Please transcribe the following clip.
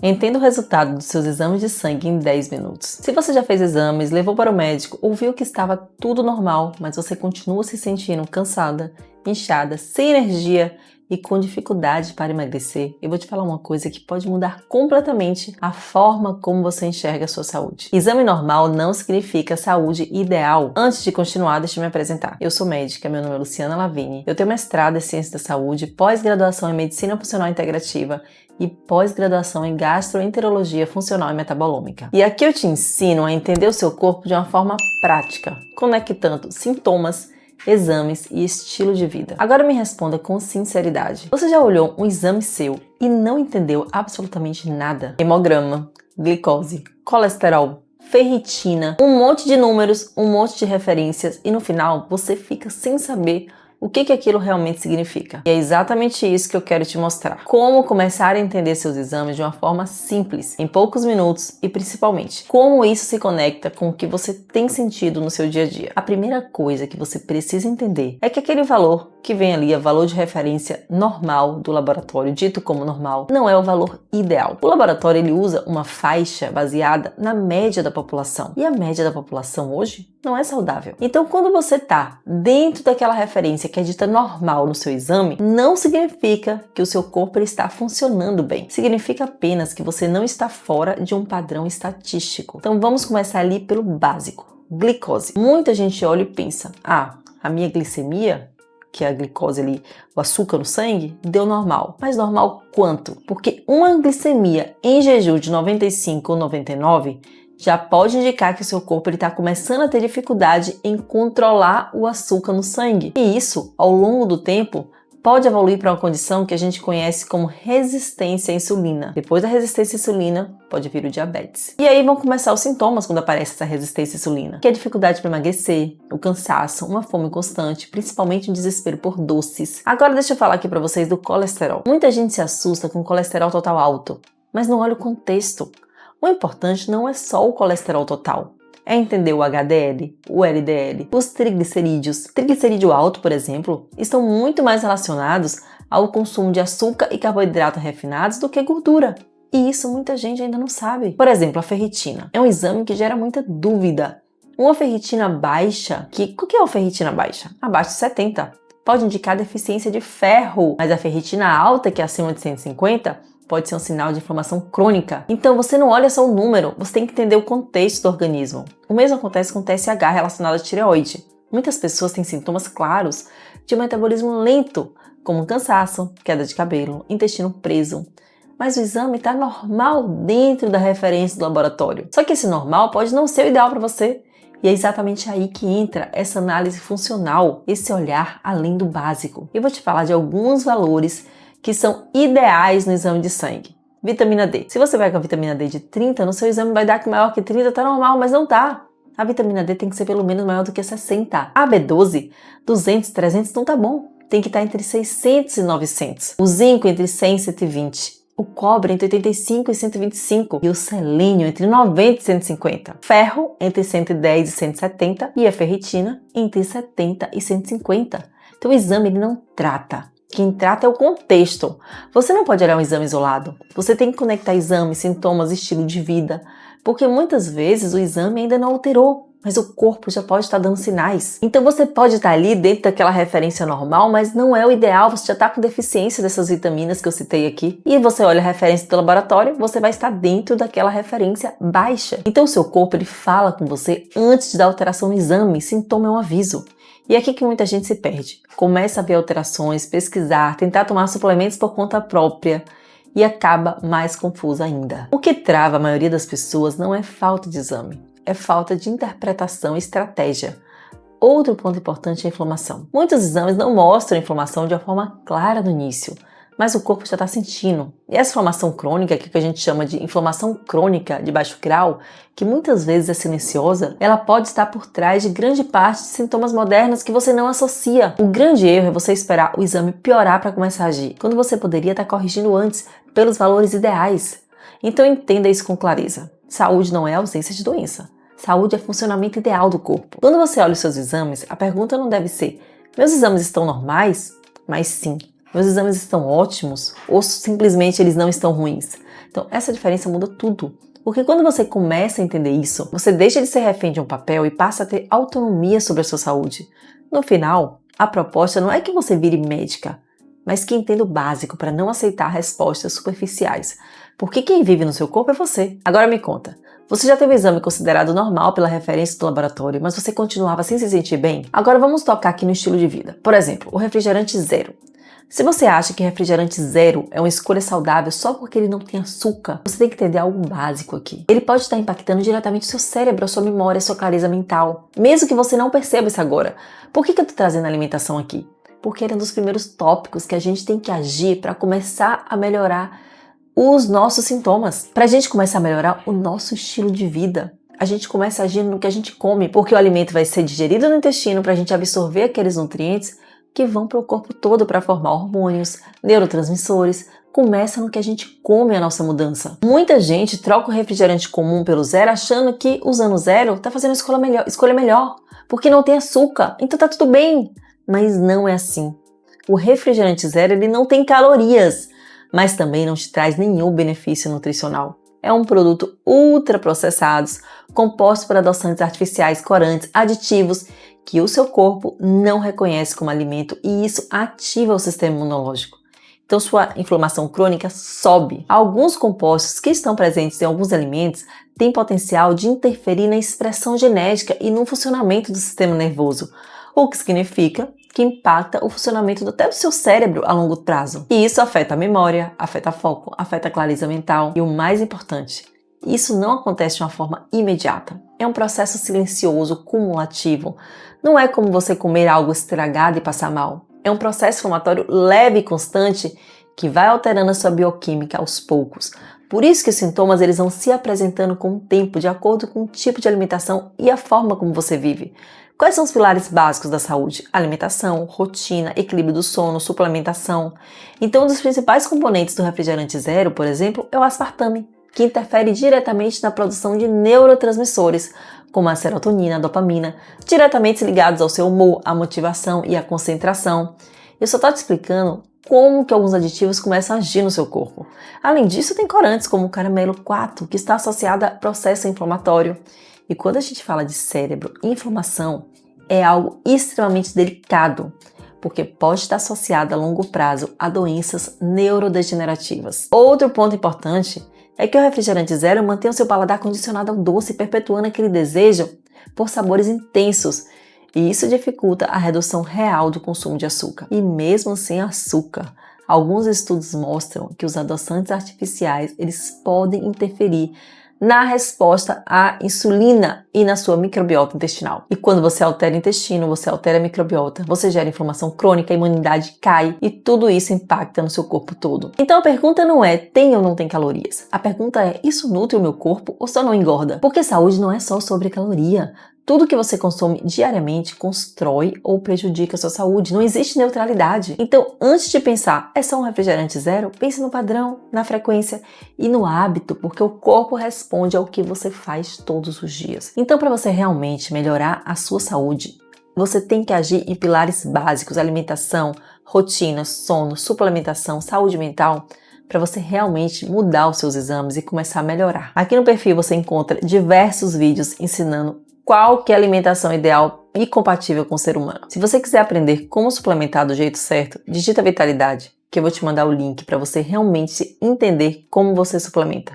Entenda o resultado dos seus exames de sangue em 10 minutos. Se você já fez exames, levou para o médico ou viu que estava tudo normal, mas você continua se sentindo cansada, inchada, sem energia e com dificuldade para emagrecer, eu vou te falar uma coisa que pode mudar completamente a forma como você enxerga a sua saúde. Exame normal não significa saúde ideal. Antes de continuar, deixa eu me apresentar. Eu sou médica, meu nome é Luciana Lavigne. Eu tenho mestrado em Ciência da Saúde, pós-graduação em Medicina Funcional Integrativa e pós-graduação em Gastroenterologia Funcional e Metabolômica. E aqui eu te ensino a entender o seu corpo de uma forma prática, conectando sintomas, exames e estilo de vida. Agora me responda com sinceridade. Você já olhou um exame seu e não entendeu absolutamente nada? Hemograma, glicose, colesterol, ferritina, um monte de números, um monte de referências e no final você fica sem saber o que aquilo realmente significa. E é exatamente isso que eu quero te mostrar. Como começar a entender seus exames de uma forma simples, em poucos minutos e principalmente, como isso se conecta com o que você tem sentido no seu dia a dia. A primeira coisa que você precisa entender é que aquele valor que vem ali, o valor de referência normal do laboratório, dito como normal, não é o valor ideal. O laboratório ele usa uma faixa baseada na média da população. E a média da população hoje não é saudável. Então, quando você está dentro daquela referência que é dita normal no seu exame, não significa que o seu corpo está funcionando bem. Significa apenas que você não está fora de um padrão estatístico. Então, vamos começar ali pelo básico. Glicose. Muita gente olha e pensa, a minha glicemia, que é a glicose ali, o açúcar no sangue, deu normal. Mas normal quanto? Porque uma glicemia em jejum de 95 ou 99 já pode indicar que o seu corpo está começando a ter dificuldade em controlar o açúcar no sangue. E isso, ao longo do tempo, pode evoluir para uma condição que a gente conhece como resistência à insulina. Depois da resistência à insulina, pode vir o diabetes. E aí vão começar os sintomas quando aparece essa resistência à insulina, que é a dificuldade para emagrecer, o cansaço, uma fome constante, principalmente o desespero por doces. Agora deixa eu falar aqui para vocês do colesterol. Muita gente se assusta com o colesterol total alto, mas não olha o contexto. O importante não é só o colesterol total, é entender o HDL, o LDL, os triglicerídeos. Triglicerídeo alto, por exemplo, estão muito mais relacionados ao consumo de açúcar e carboidratos refinados do que gordura. E isso muita gente ainda não sabe. Por exemplo, a ferritina. É um exame que gera muita dúvida. Uma ferritina baixa, o que é uma ferritina baixa? Abaixo de 70. Pode indicar deficiência de ferro, mas a ferritina alta, que é acima de 150, pode ser um sinal de inflamação crônica. Então você não olha só o número, você tem que entender o contexto do organismo. O mesmo acontece com o TSH relacionado à tireoide. Muitas pessoas têm sintomas claros de um metabolismo lento, como cansaço, queda de cabelo, intestino preso. Mas o exame está normal dentro da referência do laboratório. Só que esse normal pode não ser o ideal para você. E é exatamente aí que entra essa análise funcional, esse olhar além do básico. Eu vou te falar de alguns valores que são ideais no exame de sangue. Vitamina D. Se você vai com a vitamina D de 30, no seu exame vai dar que maior que 30 tá normal, mas não tá. A vitamina D tem que ser pelo menos maior do que 60. A B12, 200, 300 não tá bom. Tem que estar entre 600 e 900. O zinco entre 100 e 120. O cobre entre 85 e 125. E o selênio entre 90 e 150. Ferro entre 110 e 170. E a ferritina entre 70 e 150. Então o exame ele não trata. Quem trata é o contexto. Você não pode olhar um exame isolado. Você tem que conectar exames, sintomas, estilo de vida. Porque muitas vezes o exame ainda não alterou, mas o corpo já pode estar dando sinais. Então você pode estar ali dentro daquela referência normal, mas não é o ideal. Você já está com deficiência dessas vitaminas que eu citei aqui. E você olha a referência do laboratório, você vai estar dentro daquela referência baixa. Então o seu corpo ele fala com você antes de dar alteração no exame. Sintoma é um aviso. E é aqui que muita gente se perde. Começa a ver alterações, pesquisar, tentar tomar suplementos por conta própria e acaba mais confusa ainda. O que trava a maioria das pessoas não é falta de exame, é falta de interpretação e estratégia. Outro ponto importante é a inflamação. Muitos exames não mostram a inflamação de uma forma clara no início, mas o corpo já está sentindo. E essa inflamação crônica, que a gente chama de inflamação crônica de baixo grau, que muitas vezes é silenciosa, ela pode estar por trás de grande parte de sintomas modernos que você não associa. O grande erro é você esperar o exame piorar para começar a agir, quando você poderia estar corrigindo antes pelos valores ideais. Então entenda isso com clareza. Saúde não é ausência de doença. Saúde é funcionamento ideal do corpo. Quando você olha os seus exames, a pergunta não deve ser: meus exames estão normais? Mas sim, meus exames estão ótimos ou simplesmente eles não estão ruins? Então, essa diferença muda tudo. Porque quando você começa a entender isso, você deixa de ser refém de um papel e passa a ter autonomia sobre a sua saúde. No final, a proposta não é que você vire médica, mas que entenda o básico para não aceitar respostas superficiais. Porque quem vive no seu corpo é você. Agora me conta, você já teve um exame considerado normal pela referência do laboratório, mas você continuava sem se sentir bem? Agora vamos tocar aqui no estilo de vida. Por exemplo, o refrigerante zero. Se você acha que refrigerante zero é uma escolha saudável só porque ele não tem açúcar, você tem que entender algo básico aqui. Ele pode estar impactando diretamente o seu cérebro, a sua memória, a sua clareza mental, mesmo que você não perceba isso agora. Por que eu estou trazendo a alimentação aqui? Porque era um dos primeiros tópicos que a gente tem que agir para começar a melhorar os nossos sintomas, para a gente começar a melhorar o nosso estilo de vida. A gente começa agindo no que a gente come, porque o alimento vai ser digerido no intestino para a gente absorver aqueles nutrientes que vão para o corpo todo para formar hormônios, neurotransmissores. Começa no que a gente come a nossa mudança. Muita gente troca o refrigerante comum pelo zero achando que usando zero está fazendo a escolha melhor, porque não tem açúcar, então tá tudo bem. Mas não é assim. O refrigerante zero ele não tem calorias, mas também não te traz nenhum benefício nutricional. É um produto ultraprocessado, composto por adoçantes artificiais, corantes, aditivos, que o seu corpo não reconhece como alimento e isso ativa o sistema imunológico. Então sua inflamação crônica sobe. Alguns compostos que estão presentes em alguns alimentos têm potencial de interferir na expressão genética e no funcionamento do sistema nervoso, o que significa que impacta o funcionamento até do seu cérebro a longo prazo. E isso afeta a memória, afeta foco, afeta a clareza mental e o mais importante, isso não acontece de uma forma imediata. É um processo silencioso, cumulativo. Não é como você comer algo estragado e passar mal. É um processo inflamatório leve e constante que vai alterando a sua bioquímica aos poucos. Por isso que os sintomas eles vão se apresentando com o tempo, de acordo com o tipo de alimentação e a forma como você vive. Quais são os pilares básicos da saúde? Alimentação, rotina, equilíbrio do sono, suplementação. Então, um dos principais componentes do refrigerante zero, por exemplo, é o aspartame, que interfere diretamente na produção de neurotransmissores, como a serotonina, a dopamina, diretamente ligados ao seu humor, à motivação e à concentração. Eu só estou te explicando como que alguns aditivos começam a agir no seu corpo. Além disso, tem corantes como o caramelo 4, que está associado a processo inflamatório. E quando a gente fala de cérebro, inflamação é algo extremamente delicado, porque pode estar associado a longo prazo a doenças neurodegenerativas. Outro ponto importante é que o refrigerante zero mantém o seu paladar condicionado ao doce, perpetuando aquele desejo por sabores intensos. E isso dificulta a redução real do consumo de açúcar. E mesmo sem açúcar, alguns estudos mostram que os adoçantes artificiais eles podem interferir na resposta à insulina e na sua microbiota intestinal. E quando você altera o intestino, você altera a microbiota, você gera inflamação crônica, a imunidade cai e tudo isso impacta no seu corpo todo. Então a pergunta não é tem ou não tem calorias. A pergunta é isso nutre o meu corpo ou só não engorda? Porque saúde não é só sobre caloria. Tudo que você consome diariamente constrói ou prejudica a sua saúde. Não existe neutralidade. Então, antes de pensar, é só um refrigerante zero? Pense no padrão, na frequência e no hábito, porque o corpo responde ao que você faz todos os dias. Então, para você realmente melhorar a sua saúde, você tem que agir em pilares básicos, alimentação, rotina, sono, suplementação, saúde mental, para você realmente mudar os seus exames e começar a melhorar. Aqui no perfil você encontra diversos vídeos ensinando qual que é a alimentação ideal e compatível com o ser humano. Se você quiser aprender como suplementar do jeito certo, digita Vitalidade, que eu vou te mandar o link para você realmente entender como você suplementa.